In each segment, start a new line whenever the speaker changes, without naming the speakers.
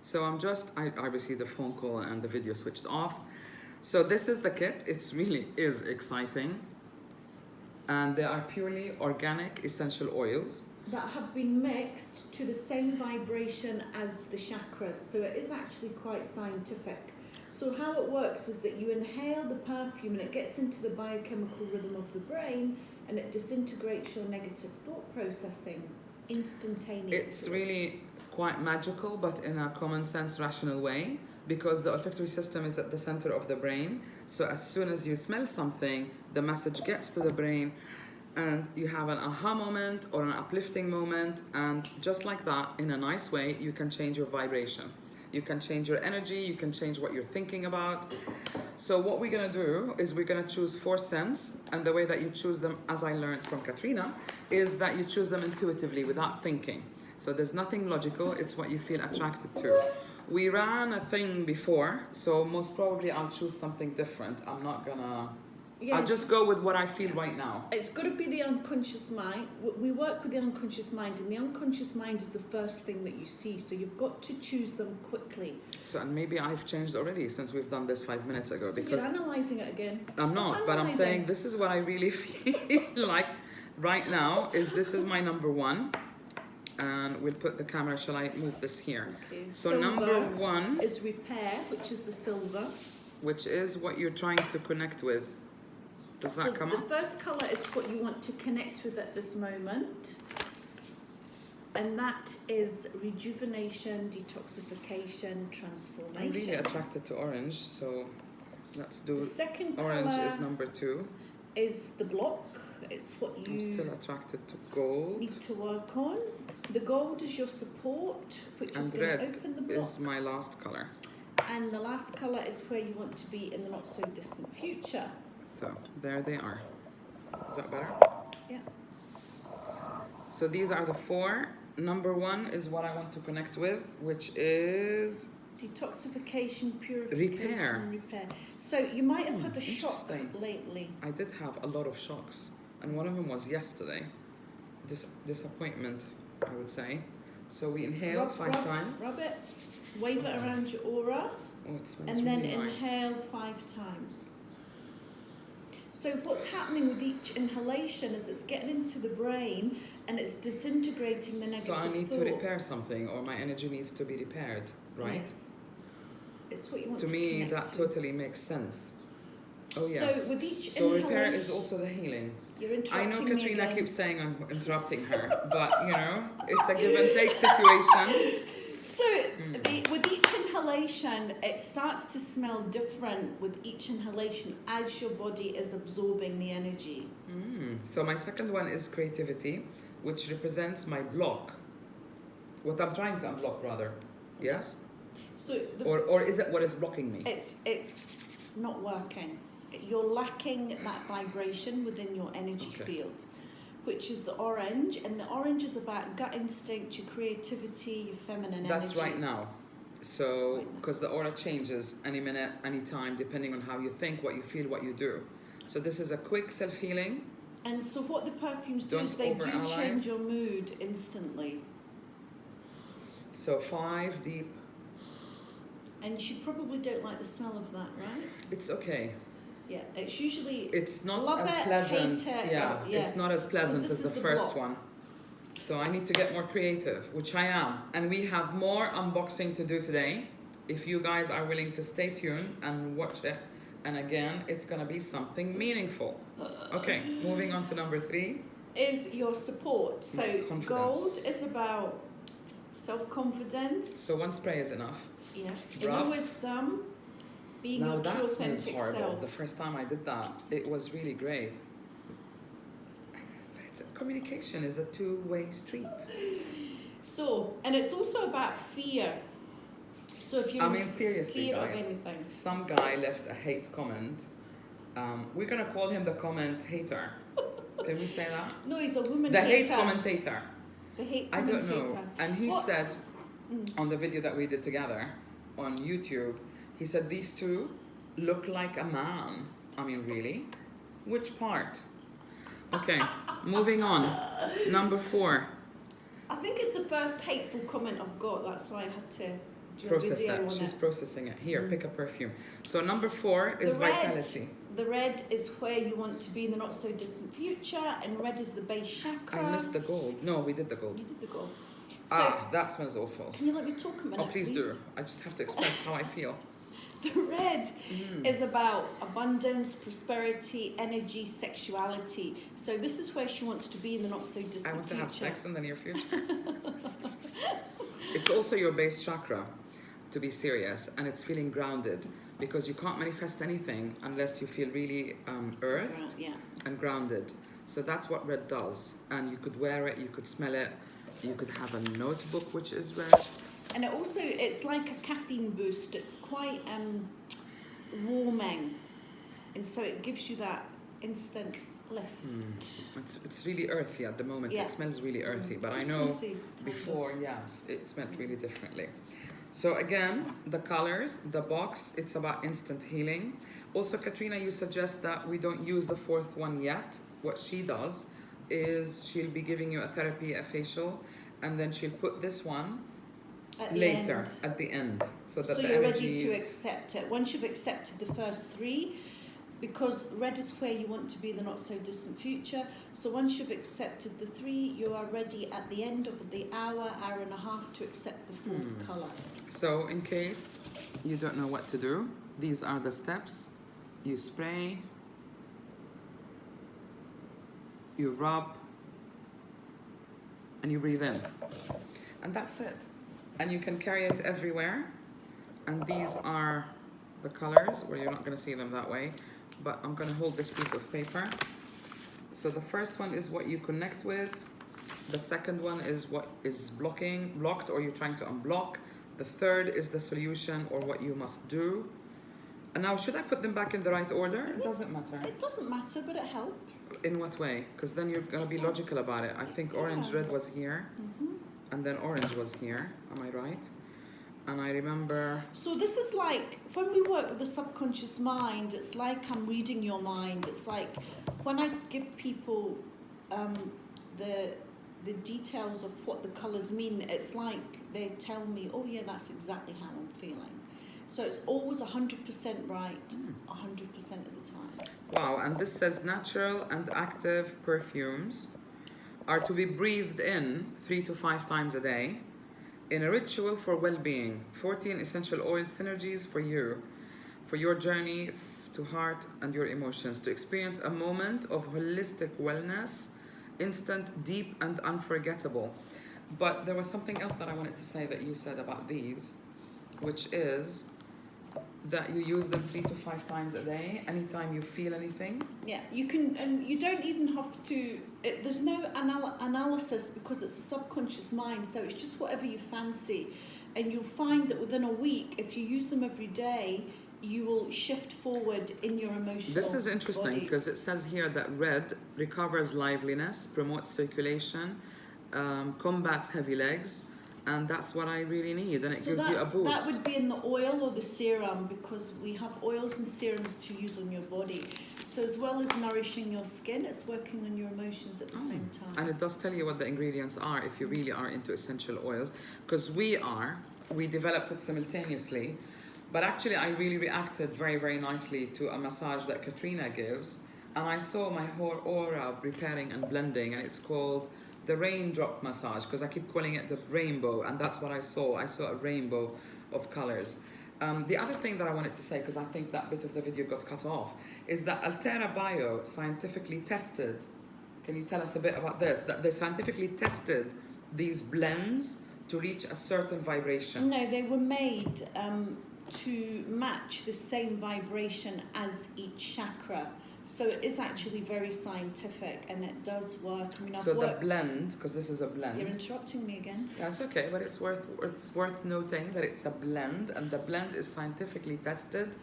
So I received a phone call and the video switched off. So this is the kit. It's really is exciting. And they are purely organic essential oils.
That have been mixed to the same vibration as the chakras. So it is actually quite scientific. So how it works is that you inhale the perfume and it gets into the biochemical rhythm of the brain and it disintegrates your negative thought processing instantaneously.
It's really quite magical, but in a common sense, rational way, because the olfactory system is at the center of the brain. So as soon as you smell something, the message gets to the brain and you have an aha moment or an uplifting moment. And just like that, in a nice way, you can change your vibration. You can change your energy, you can change what you're thinking about. So what we're gonna do is we're gonna choose 4 scents, and the way that you choose them, as I learned from Katrina, is that you choose them intuitively without thinking. So there's nothing logical, it's what you feel attracted to. We ran a thing before, so most probably I'll choose something different. I'm not gonna...
Yeah,
I'll just go with what I feel right now.
It's got to be the unconscious mind. We work with the unconscious mind, and the unconscious mind is the first thing that you see. So you've got to choose them quickly.
So, and maybe I've changed already since we've done this 5 minutes ago.
So
because
you're analysing it again.
I'm not, but I'm saying this is what I really feel like right now. This is my number 1. And we'll put the camera, shall I move this here?
Okay.
So
Silver
number 1
is repair, which is the silver.
Which is what you're trying to connect with. Does that come up?
The first colour is what you want to connect with at this moment. And that is rejuvenation, detoxification, transformation.
I'm really attracted to orange, so let's do...
The second
orange
colour
is number 2.
is the block. It's what you
I'm still attracted to gold.
need to work on. The gold is your support, which is
And
going to
red
open the block.
is my last colour.
And the last colour is where you want to be in the not so distant future.
So there they are. Is that better?
Yeah.
So these are the 4. Number 1 is what I want to connect with, which is
Detoxification, purification,
Repair.
repair. So you might have had a shock
interesting.
lately.
I did have a lot of shocks, and one of them was yesterday. Disappointment, I would say. So we inhale 5 times.
Rub it, wave it around your aura,
Oh, it smells
and then
really nice.
inhale 5 times. So what's happening with each inhalation is it's getting into the brain and it's disintegrating the negative
So I need
thought.
to repair something, or my energy needs to be repaired, right?
Yes. It's what you want
To
to
me,
connect
that
to.
totally makes sense. Oh
So
yes.
with each
So repair is
inhalation-
also the healing.
You're
I
interrupting
know
me
Katrina
again.
keeps saying I'm interrupting her, but you know, it's a give and take situation.
So with each inhalation, it starts to smell different with each inhalation as your body is absorbing the energy.
So my second one is creativity, which represents my block. What I'm trying to unblock, rather. Yes?
So
Or is it what is blocking me?
it's not working. You're lacking that vibration within your energy
Okay.
field, which is the orange. And the orange is about gut instinct, your creativity, your feminine
That's
energy.
right now. So,
Right now.
because the aura changes any minute, any time, depending on how you think, what you feel, what you do. So this is a quick self-healing.
And so what the perfumes do
Don't
is they do
overanalyze.
change your mood instantly.
So 5 deep.
And you probably don't like the smell of that, right?
It's okay.
Yeah, it's usually...
It's not
Love
as
it,
pleasant.
hate it,
Yeah,
yeah.
it's not as pleasant
this
as the
is the
first
block.
one. So I need to get more creative, which I am. And we have more unboxing to do today. If you guys are willing to stay tuned and watch it. And again, it's gonna be something meaningful. Okay, moving on to number 3.
Is your support. So
Confidence.
gold is about self-confidence.
So 1 spray is enough.
Yeah.
Rough.
Inner wisdom. Being
Now
your true
that smells
authentic
horrible.
self.
The first time I did that, it was really great. But communication is a 2-way street.
So, and it's also about fear. So if you're
I mean, seriously,
fear
guys.
of anything.
Some guy left a hate comment. We're gonna call him the comment hater. Can we say that?
No, he's a woman
The
hater.
hate commentator.
The hate
I don't
commentator.
know. And he
What?
said on the video that we did together on YouTube, he said these 2 look like a man. I mean, really? Which part? Okay, moving on. Number 4.
I think it's the first hateful comment I've got. That's why I had to Do you
process
video
it.
on
She's
it?
processing it. Here,
Mm.
pick a perfume. So number 4 is
The red.
vitality.
The red is where you want to be in the not so distant future, and red is the base chakra.
I missed the gold. No, we did the gold.
You did the gold. So,
That smells awful.
can you let me talk a minute,
Oh, please do. I just have to express how I feel.
The red is about abundance, prosperity, energy, sexuality. So this is where she wants to be in the not so distant future.
I want to have sex in the near future. It's also your base chakra, to be serious, and it's feeling grounded because you can't manifest anything unless you feel really earthed and grounded. So that's what red does. And you could wear it, you could smell it, you could have a notebook which is red.
And it also, it's like a caffeine boost. It's quite warming, and so it gives you that instant lift.
It's really earthy at the moment.
Yeah.
It smells really earthy, but I know before, yes, it smelled really differently. So again, the colors, the box, it's about instant healing. Also, Katrina, you suggest that we don't use the 4th one yet. What she does is she'll be giving you a therapy, a facial, and then she'll put this one later at the end, so that the
you're
energy
ready to accept it. Once you've accepted the first 3, because red is where you want to be in the not so distant future. So once you've accepted the 3, you are ready at the end of the hour and a half to accept the 4th color.
So in case you don't know what to do, these are the steps. You spray, you rub, and you breathe in, and that's it. And you can carry it everywhere. And these are the colors. Well, you're not going to see them that way, but I'm going to hold this piece of paper. So the first one is what you connect with. The second one is what is blocked, or you're trying to unblock. The third is the solution, or what you must do. And now, should I put them back in the right order? It doesn't matter.
It doesn't matter, but it helps.
In what way? Because then you're going to be logical about it. I think orange, red was here, and then orange was here. Am I right? And I remember...
So this is like, when we work with the subconscious mind, it's like I'm reading your mind. It's like when I give people the details of what the colours mean, it's like they tell me, oh yeah, that's exactly how I'm feeling. So it's always 100% right, 100% of the time.
Wow, and this says natural and active perfumes are to be breathed in 3 to 5 times a day in a ritual for well-being. 14 essential oil synergies for you, for your journey to heart and your emotions, to experience a moment of holistic wellness, instant, deep, and unforgettable. But there was something else that I wanted to say that you said about these, which is that you use them 3 to 5 times a day, anytime you feel anything.
Yeah, you can, and you don't even have to, there's no analysis because it's a subconscious mind, so it's just whatever you fancy. And you'll find that within a week, if you use them every day, you will shift forward in your emotional
This is interesting
body.
because it says here that red recovers liveliness, promotes circulation, combats heavy legs, and that's what I really need, and it gives you a boost.
That would be in the oil or the serum, because we have oils and serums to use on your body. So as well as nourishing your skin, it's working on your emotions at the same time.
And it does tell you what the ingredients are if you really are into essential oils, because we developed it simultaneously. But actually, I really reacted very, very nicely to a massage that Katrina gives. And I saw my whole aura repairing and blending. And it's called the raindrop massage, because I keep calling it the rainbow. And that's what I saw. I saw a rainbow of colors. The other thing that I wanted to say, because I think that bit of the video got cut off, is that Altera Bio scientifically tested. Can you tell us a bit about this? That they scientifically tested these blends to reach a certain vibration.
No, they were made to match the same vibration as each chakra. So it is actually very scientific, and it does work. I mean,
so the blend, because this is a blend.
You're interrupting me again.
Yeah, it's okay, but it's worth noting that it's a blend, and the blend is scientifically tested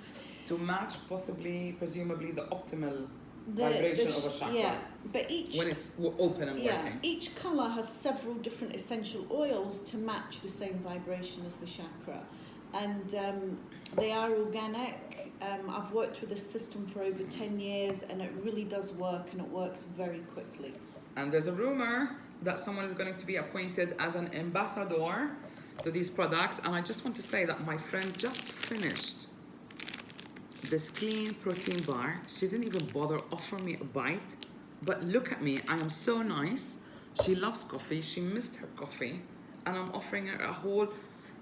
to match, presumably, the optimal vibration of a chakra.
Yeah, but
when it's open and working.
Each color has several different essential oils to match the same vibration as the chakra, and they are organic. I've worked with this system for over 10 years, and it really does work, and it works very quickly.
And there's a rumor that someone is going to be appointed as an ambassador to these products. And I just want to say that my friend just finished this clean protein bar. She didn't even bother offering me a bite. But look at me, I am so nice. She loves coffee, she missed her coffee. And I'm offering her a whole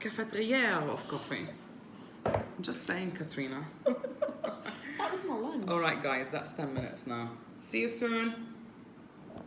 cafetière of coffee. I'm just saying, Katrina.
That was my lunch.
All right, guys, that's 10 minutes now. See you soon.